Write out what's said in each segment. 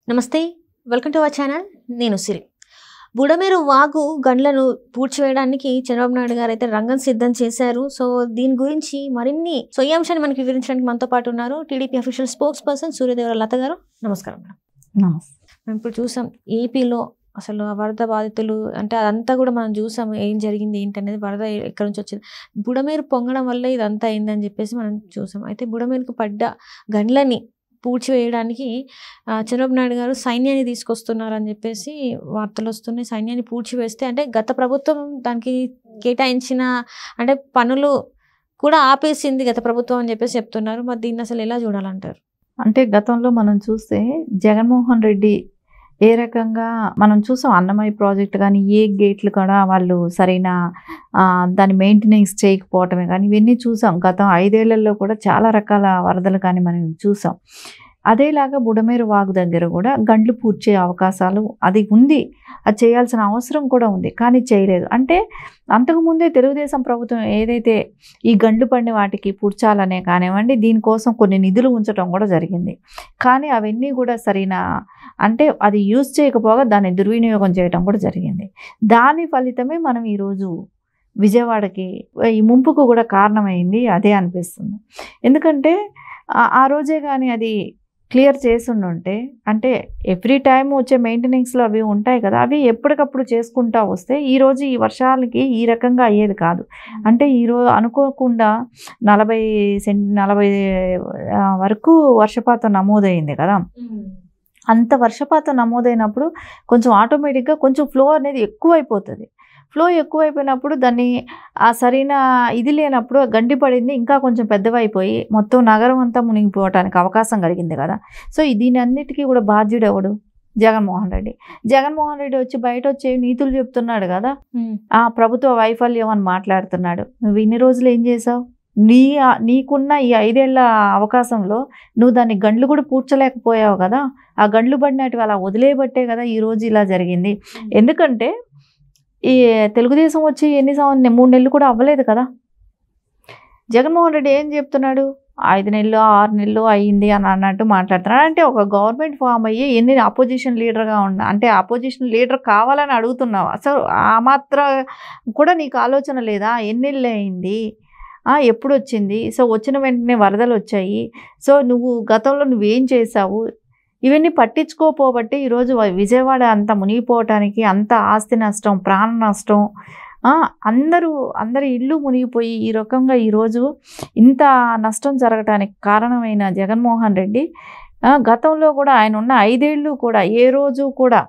నమస్తే, welcome to our channel. నేను సిరి. బుడమేరు వాగు గండ్లను పూడ్చివేయడానికి చంద్రబాబు నాయుడు గారు అయితే రంగం సిద్ధం చేశారు. సో దీని గురించి మరిన్ని ఈ అంశాన్ని మనకి వివరించడానికి మనతో పాటు ఉన్నారు TDP official spokesperson Suryadevara Latha garu. నమస్కారం మేడం. నమస్తే. మనం ఇప్పుడు చూసాం ఏపీలో అసలు ఆ వరద బాధితులు అంటే అదంతా కూడా మనం చూసాము, ఏం జరిగింది ఏంటనేది, వరద ఎక్కడి నుంచి వచ్చింది, బుడమేరు పొంగడం వల్ల ఇదంతా అయిందని చెప్పేసి మనం చూసాం. అయితే బుడమేరుకు పడ్డ గండ్లని పూడ్చివేయడానికి చంద్రబాబు నాయుడు గారు సైన్యాన్ని తీసుకొస్తున్నారని చెప్పేసి వార్తలు వస్తున్నాయి. సైన్యాన్ని పూడ్చివేస్తే అంటే గత ప్రభుత్వం దానికి కేటాయించిన అంటే పనులు కూడా ఆపేసింది గత ప్రభుత్వం అని చెప్పేసి చెప్తున్నారు. మరి దీన్ని అసలు ఎలా చూడాలంటారు? అంటే గతంలో మనం చూస్తే జగన్మోహన్ రెడ్డి ఏ రకంగా మనం చూసాం, అన్నమయ్య ప్రాజెక్ట్ కానీ ఏ గేట్లు కూడా వాళ్ళు సరైన దాన్ని మెయింటెనెన్స్ చేయకపోవటమే కానీ ఇవన్నీ చూసాం. గతం 5 ఏళ్లలో కూడా చాలా రకాల వరదలు కానీ మనం చూసాం. అదేలాగా బుడమేరు వాగు దగ్గర కూడా గండ్లు పూడ్చే అవకాశాలు అది ఉంది, అది చేయాల్సిన అవసరం కూడా ఉంది, కానీ చేయలేదు. అంటే అంతకుముందే తెలుగుదేశం ప్రభుత్వం ఏదైతే ఈ గండ్లు పడిన వాటికి పూడ్చాలనే కానివ్వండి, దీనికోసం కొన్ని నిధులు ఉంచడం కూడా జరిగింది. కానీ అవన్నీ కూడా సరైన అంటే అది యూజ్ చేయకపోగా దాన్ని దుర్వినియోగం చేయడం కూడా జరిగింది. దాని ఫలితమే మనం ఈరోజు విజయవాడకి ఈ ముంపుకు కూడా కారణమైంది అదే అనిపిస్తుంది. ఎందుకంటే ఆ రోజే కానీ అది క్లియర్ చేస్తుంటే, అంటే ఎవ్రీ టైం వచ్చే మెయింటెనెన్స్లో అవి ఉంటాయి కదా, అవి ఎప్పటికప్పుడు చేసుకుంటా వస్తే ఈరోజు ఈ వర్షాలకి ఈ రకంగా అయ్యేది కాదు. అంటే ఈరోజు అనుకోకుండా 40 వరకు వర్షపాతం నమోదైంది కదా. అంత వర్షపాతం నమోదైనప్పుడు కొంచెం ఆటోమేటిక్గా కొంచెం ఫ్లో అనేది ఎక్కువైపోతుంది. ఫ్లో ఎక్కువైపోయినప్పుడు దాన్ని ఆ సరైన ఇది లేనప్పుడు గండి పడింది, ఇంకా కొంచెం పెద్దవైపోయి మొత్తం నగరం అంతా మునిగిపోవటానికి అవకాశం కలిగింది కదా. సో దీని అన్నిటికీ కూడా బాధ్యుడు ఎవడు? జగన్మోహన్ రెడ్డి. జగన్మోహన్ రెడ్డి వచ్చి బయట వచ్చి నీతులు చెప్తున్నాడు కదా, ఆ ప్రభుత్వ వైఫల్యం అని మాట్లాడుతున్నాడు. నువ్వు ఇన్ని రోజులు ఏం చేసావు? నీకున్న ఈ 5 ఏళ్ల అవకాశంలో నువ్వు దాన్ని గండ్లు కూడా పూడ్చలేకపోయావు కదా. ఆ గండ్లు పడినట్టు అలా వదిలేయబట్టే కదా ఈరోజు ఇలా జరిగింది. ఎందుకంటే ఈ తెలుగుదేశం వచ్చి 3 నెలలు కూడా అవ్వలేదు కదా. జగన్మోహన్ రెడ్డి ఏం చెప్తున్నాడు? 5 నెలలు 6 నెలలు అయ్యింది అని అన్నట్టు మాట్లాడుతున్నాడు. అంటే ఒక గవర్నమెంట్ ఫామ్ అయ్యి ఎన్ని అపోజిషన్ లీడర్గా అంటే అపోజిషన్ లీడర్ కావాలని అడుగుతున్నావు. అసలు ఆ మాత్రం కూడా నీకు ఆలోచన లేదా? ఎన్నేళ్ళు అయింది, ఎప్పుడు వచ్చింది? సో వచ్చిన వెంటనే వరదలు వచ్చాయి. సో గతంలో నువ్వేం చేసావు? ఇవన్నీ పట్టించుకోపోబట్టి ఈరోజు విజయవాడ అంత మునిగిపోవటానికి, అంత ఆస్తి నష్టం, ప్రాణ నష్టం, అందరి ఇల్లు మునిగిపోయి ఈ రకంగా ఈరోజు ఇంత నష్టం జరగటానికి కారణమైన జగన్మోహన్ రెడ్డి గతంలో కూడా ఆయన ఉన్న 5 ఏళ్ళు కూడా ఏ రోజు కూడా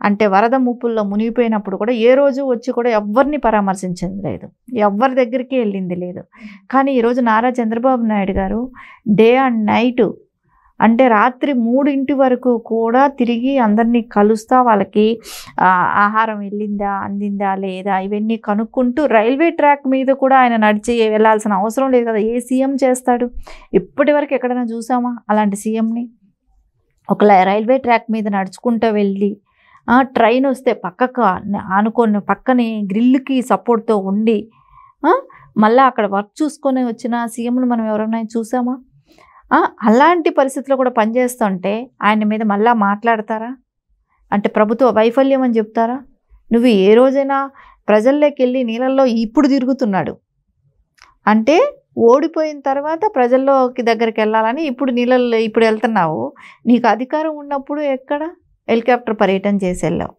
అంటే వరద ముప్పుల్లో మునిగిపోయినప్పుడు కూడా ఏ రోజు వచ్చి కూడా ఎవరిని పరామర్శించింది లేదు, ఎవరి దగ్గరికి వెళ్ళింది లేదు. కానీ ఈరోజు నారా చంద్రబాబు నాయుడు గారు డే అండ్ నైట్ అంటే రాత్రి 3 వరకు కూడా తిరిగి అందరినీ కలుస్తా వాళ్ళకి ఆహారం అందిందా లేదా ఇవన్నీ కనుక్కుంటూ రైల్వే ట్రాక్ మీద కూడా ఆయన నడిచి వెళ్ళాల్సిన అవసరం లేదు కదా. ఏ సీఎం చేస్తాడు? ఇప్పటి వరకు ఎక్కడైనా చూసామా అలాంటి సీఎంని? ఒక రైల్వే ట్రాక్ మీద నడుచుకుంటూ వెళ్ళి ట్రైన్ వస్తే పక్కకు ఆనుకొని పక్కనే గ్రిల్కి సపోర్ట్తో ఉండి మళ్ళీ అక్కడ వర్క్ చూసుకొని వచ్చిన సీఎంను మనం ఎవరైనా చూసామా? అలాంటి పరిస్థితుల్లో కూడా పనిచేస్తుంటే ఆయన మీద మళ్ళా మాట్లాడతారా? అంటే ప్రభుత్వ వైఫల్యం అని చెప్తారా? నువ్వు ఏ రోజైనా ప్రజల్లోకి వెళ్ళి నీళ్ళల్లో ఇప్పుడు తిరుగుతున్నాడు అంటే ఓడిపోయిన తర్వాత ప్రజల్లోకి దగ్గరికి వెళ్ళాలని ఇప్పుడు నీళ్ళల్లో ఇప్పుడు వెళ్తున్నావు. నీకు అధికారం ఉన్నప్పుడు ఎక్కడ హెలికాప్టర్ పర్యటన చేసి వెళ్ళావు.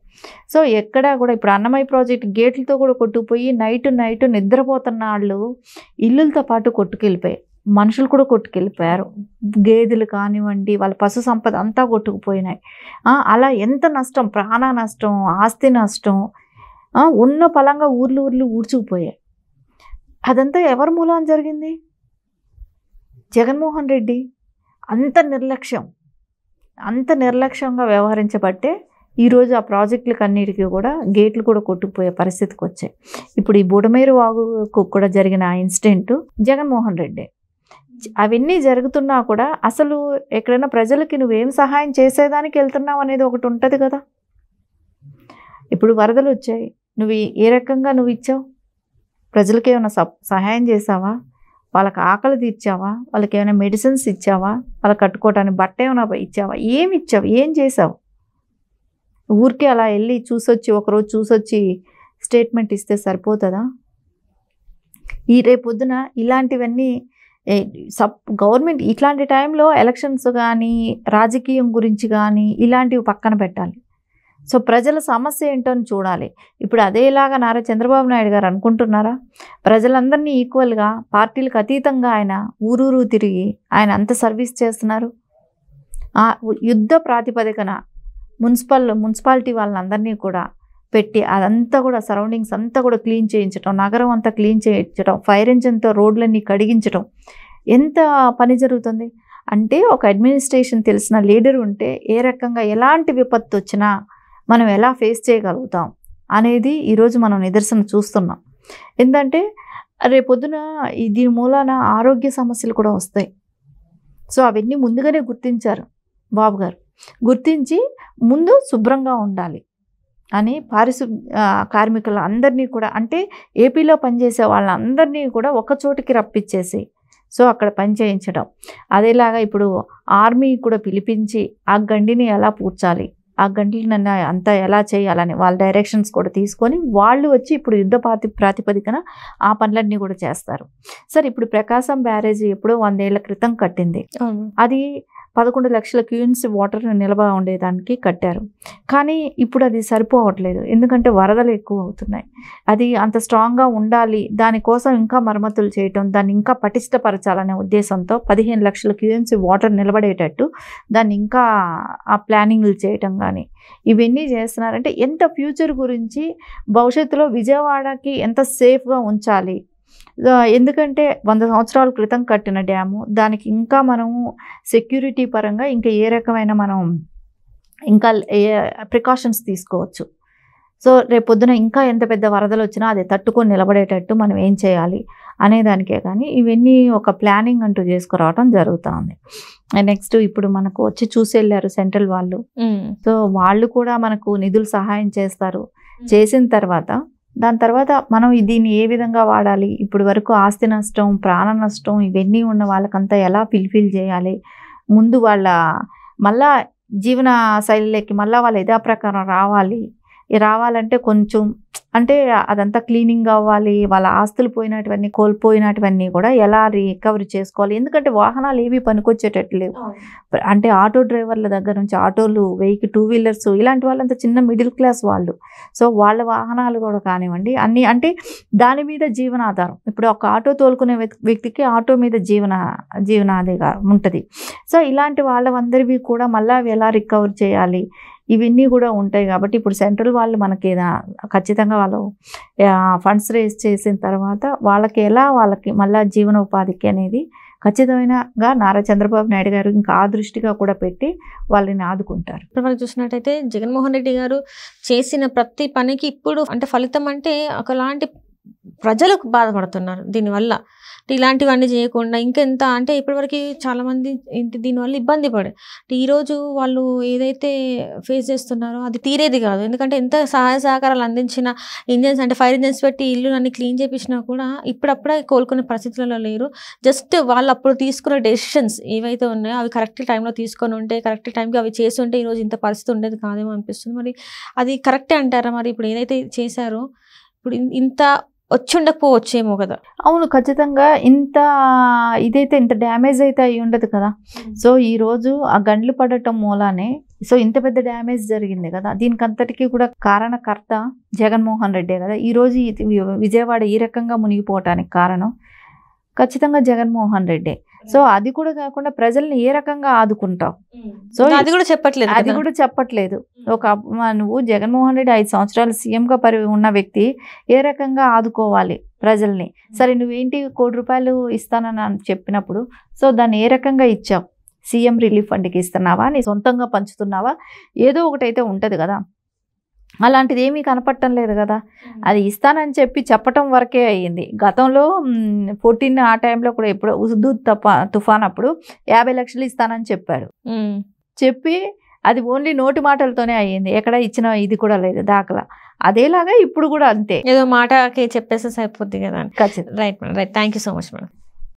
సో ఎక్కడా కూడా ఇప్పుడు అన్నమయ్య ప్రాజెక్ట్ గేట్లతో కూడా కొట్టుకుపోయి నైట్ నిద్రపోతున్న వాళ్ళు ఇల్లులతో పాటు కొట్టుకెళ్ళిపోయాయి, మనుషులు కూడా కొట్టుకెళ్ళిపోయారు, గేదెలు కానివ్వండి వాళ్ళ పశు సంపద అంతా కొట్టుకుపోయినాయి. అలా ఎంత నష్టం, ప్రాణ నష్టం, ఆస్తి నష్టం, ఉన్న పలంగా ఊర్లు ఊడ్చుకుపోయాయి. అదంతా ఎవరి మూలాన జరిగింది? జగన్మోహన్ రెడ్డి అంత నిర్లక్ష్యంగా వ్యవహరించబట్టే ఈరోజు ఆ ప్రాజెక్టులకు అన్నిటికీ కూడా గేట్లు కూడా కొట్టుకుపోయే పరిస్థితికి వచ్చాయి. ఇప్పుడు ఈ బుడమేరు వాగుకు కూడా జరిగిన ఆ ఇన్సిడెంట్ జగన్మోహన్ రెడ్డి. అవన్నీ జరుగుతున్నా కూడా అసలు ఎక్కడైనా ప్రజలకి నువ్వేం సహాయం చేసేదానికి వెళ్తున్నావు అనేది ఒకటి ఉంటుంది కదా. ఇప్పుడు వరదలు వచ్చాయి, నువ్వు ఏ రకంగా నువ్వు ఇచ్చావు? ప్రజలకి ఏమైనా సహాయం చేసావా? వాళ్ళకి ఆకలి తీర్చావా? వాళ్ళకి ఏమైనా మెడిసిన్స్ ఇచ్చావా? వాళ్ళకి కట్టుకోవడానికి బట్ట ఏమైనా ఇచ్చావా? ఏమి ఇచ్చావు? ఏం చేసావు? ఊరికే అలా వెళ్ళి చూసొచ్చి ఒకరోజు చూసొచ్చి స్టేట్మెంట్ ఇస్తే సరిపోతుందా? ఈ రేపొద్దున ఇలాంటివన్నీ గవర్నమెంట్ ఇట్లాంటి టైంలో ఎలక్షన్స్ కానీ రాజకీయం గురించి కానీ ఇలాంటివి పక్కన పెట్టాలి. సో ప్రజల సమస్య ఏంటో అని చూడాలి. ఇప్పుడు అదేలాగా నారా చంద్రబాబు నాయుడు గారు అనుకుంటున్నారా? ప్రజలందరినీ ఈక్వల్గా పార్టీలకు అతీతంగా ఆయన ఊరూరు తిరిగి ఆయన అంత సర్వీస్ చేస్తున్నారు. యుద్ధ ప్రాతిపదికన మున్సిపాలిటీ వాళ్ళందరినీ కూడా పెట్టి అదంతా కూడా సరౌండింగ్స్ అంతా కూడా క్లీన్ చేయించడం, నగరం అంతా క్లీన్ చేయించడం, ఫైర్ ఇంజిన్తో రోడ్లన్నీ కడిగించడం, ఎంత పని జరుగుతుంది అంటే ఒక అడ్మినిస్ట్రేషన్ తెలిసిన లీడర్ ఉంటే ఏ రకంగా ఎలాంటి విపత్తు వచ్చినా మనం ఎలా ఫేస్ చేయగలుగుతాం అనేది ఈరోజు మనం నిదర్శనం చూస్తున్నాం. ఎందుకంటే రేపొద్దున దీని మూలాన ఆరోగ్య సమస్యలు కూడా వస్తాయి. సో అవన్నీ ముందుగానే గుర్తించారు బాబు గారు. గుర్తించి ముందు శుభ్రంగా ఉండాలి అని కార్మికుల అందరినీ కూడా, అంటే ఏపీలో పనిచేసే వాళ్ళందరినీ కూడా ఒక చోటికి రప్పించేసి సో అక్కడ పని చేయించడం. అదేలాగా ఇప్పుడు ఆర్మీ కూడా పిలిపించి ఆ గండిని ఎలా పూడ్చాలి, ఆ గంటలను అంతా ఎలా చేయాలని వాళ్ళ డైరెక్షన్స్ కూడా తీసుకొని వాళ్ళు వచ్చి ఇప్పుడు యుద్ధ ప్రాతిపదికన ఆ పనులన్నీ కూడా చేస్తారు. సరే, ఇప్పుడు ప్రకాశం బ్యారేజీ ఎప్పుడో 100 ఏళ్ల క్రితం కట్టింది. అది 11 లక్షల క్యూన్స్ వాటర్ నిల్వ ఉండేదానికి కట్టారు. కానీ ఇప్పుడు అది సరిపోవట్లేదు, ఎందుకంటే వరదలు ఎక్కువ అవుతున్నాయి. అది అంత స్ట్రాంగ్గా ఉండాలి, దానికోసం ఇంకా మరమ్మతులు చేయటం, దాన్ని ఇంకా పటిష్టపరచాలనే ఉద్దేశంతో 15 లక్షల క్యూన్స్ వాటర్ నిలబడేటట్టు దాన్ని ఇంకా ఆ ప్లానింగ్లు చేయటం కానీ ఇవన్నీ చేస్తున్నారంటే ఎంత ఫ్యూచర్ గురించి భవిష్యత్తులో విజయవాడకి ఎంత సేఫ్గా ఉంచాలి. ఎందుకంటే 100 సంవత్సరాల క్రితం కట్టిన డ్యాము, దానికి ఇంకా మనము సెక్యూరిటీ పరంగా ఇంకా ఏ రకమైన మనం ఇంకా ప్రికాషన్స్ తీసుకోవచ్చు. సో రేపొద్దున ఇంకా ఎంత పెద్ద వరదలు వచ్చినా అది తట్టుకొని నిలబడేటట్టు మనం ఏం చేయాలి అనేదానికే కానీ ఇవన్నీ ఒక ప్లానింగ్ అంటూ చేసుకురావటం జరుగుతుంది. నెక్స్ట్ ఇప్పుడు మనకు వచ్చి చూసి వెళ్ళారు సెంట్రల్ వాళ్ళు. సో వాళ్ళు కూడా మనకు నిధులు సహాయం చేస్తారు. చేసిన తర్వాత దాని తర్వాత మనం దీన్ని ఏ విధంగా వాడాలి, ఇప్పుడు వరకు ఆస్తి నష్టం, ప్రాణ నష్టం ఇవన్నీ ఉన్న వాళ్ళకంతా ఎలా ఫిల్ఫిల్ చేయాలి, ముందు వాళ్ళ మళ్ళా జీవన శైలిలోకి మళ్ళీ వాళ్ళ యథా ప్రకారం రావాలంటే కొంచెం అంటే అదంతా క్లీనింగ్ అవ్వాలి. వాళ్ళ ఆస్తులు పోయినటువన్నీ కోల్పోయినటువన్నీ కూడా ఎలా రికవరీ చేసుకోవాలి. ఎందుకంటే వాహనాలు ఏవి పనికొచ్చేటట్టు లేవు. అంటే ఆటో డ్రైవర్ల దగ్గర నుంచి ఆటోలు, వెహికల్, 2 వీలర్స్ ఇలాంటి వాళ్ళంతా చిన్న మిడిల్ క్లాస్ వాళ్ళు. సో వాళ్ళ వాహనాలు కూడా కానివ్వండి అన్నీ అంటే దాని మీద జీవనాధారం. ఇప్పుడు ఒక ఆటో తోలుకునే వ్యక్తికి ఆటో మీద జీవనాధిగా ఉంటుంది. సో ఇలాంటి వాళ్ళందరివి కూడా మళ్ళీ అవి ఎలా రికవర్ చేయాలి ఇవన్నీ కూడా ఉంటాయి. కాబట్టి ఇప్పుడు సెంట్రల్ వాళ్ళు మనకి ఖచ్చితంగా వాళ్ళు ఫండ్స్ రేస్ చేసిన తర్వాత వాళ్ళకి మళ్ళీ జీవనోపాధికి అనేది ఖచ్చితమైనగా నారా చంద్రబాబు నాయుడు గారు ఇంకా ఆ దృష్టిగా కూడా పెట్టి వాళ్ళని ఆదుకుంటారు. ఇప్పుడు మనం చూసినట్టయితే జగన్మోహన్ రెడ్డి గారు చేసిన ప్రతి పనికి ఇప్పుడు అంటే ఫలితం అంటే ఒకలాంటి ప్రజలకు బాధపడుతున్నారు దీనివల్ల. ఇలాంటివన్నీ చేయకుండా ఇంకెంత అంటే ఇప్పటివరకు చాలామంది దీనివల్ల ఇబ్బంది పడే ఈరోజు వాళ్ళు ఏదైతే ఫేస్ చేస్తున్నారో అది తీరేది కాదు. ఎందుకంటే ఎంత సహాయ సహకారాలు అందించిన ఇంజన్స్ అంటే ఫైర్ ఇంజన్స్ పెట్టి ఇల్లు అన్ని క్లీన్ చేయించినా కూడా ఇప్పుడప్పుడే కోలుకునే పరిస్థితులలో లేరు. జస్ట్ వాళ్ళు అప్పుడు తీసుకున్న డెసిషన్స్ ఏవైతే ఉన్నాయో అవి కరెక్ట్ టైంలో తీసుకొని ఉంటే, కరెక్ట్ టైంకి అవి చేసి ఉంటే ఈరోజు ఇంత పరిస్థితి ఉండేది కాదేమో అనిపిస్తుంది. మరి అది కరెక్టే అంటారా? మరి ఇప్పుడు ఏదైతే చేశారో ఇప్పుడు ఇంత వచ్చి ఉండకపోవచ్చేమో కదా. అవును, ఖచ్చితంగా ఇంత డ్యామేజ్ అయితే అయి ఉండదు కదా. సో ఈరోజు ఆ గండ్లు పడటం మూలానే సో ఇంత పెద్ద డ్యామేజ్ జరిగింది కదా. దీనికంతటికీ కూడా కారణకర్త జగన్మోహన్ రెడ్డే కదా. ఈరోజు విజయవాడ ఈ రకంగా మునిగిపోవటానికి కారణం ఖచ్చితంగా జగన్మోహన్ రెడ్డే. సో అది కూడా కాకుండా ప్రజల్ని ఏ రకంగా ఆదుకుంటావు, సో అది కూడా చెప్పట్లేదు. నువ్వు జగన్మోహన్ రెడ్డి 5 సంవత్సరాలు సీఎంగా ఉన్న వ్యక్తి ఏ రకంగా ఆదుకోవాలి ప్రజల్ని. సరే, నువ్వేంటి 1 కోటి రూపాయలు ఇస్తానని చెప్పినప్పుడు సో దాన్ని ఏ రకంగా ఇచ్చావు? సీఎం రిలీఫ్ ఫండ్కి ఇస్తున్నావా, నీ సొంతంగా పంచుతున్నావా? ఏదో ఒకటైతే ఉంటుంది కదా. అలాంటిది ఏమీ కనపడటం లేదు కదా. అది ఇస్తానని చెప్పటం వరకే అయ్యింది. గతంలో 14 ఆ టైంలో కూడా ఎప్పుడో హుదూద్ తుఫాన్ అప్పుడు 50 లక్షలు ఇస్తానని చెప్పి అది ఓన్లీ నోటి మాటలతోనే అయ్యింది. ఎక్కడ ఇచ్చిన ఇది కూడా లేదు దాఖలా. అదేలాగా ఇప్పుడు కూడా అంతే, ఏదో మాటకి చెప్పేస్తే సరిపోద్ది కదా. ఖచ్చితంగా. Right madam, right. Thank you so much madam.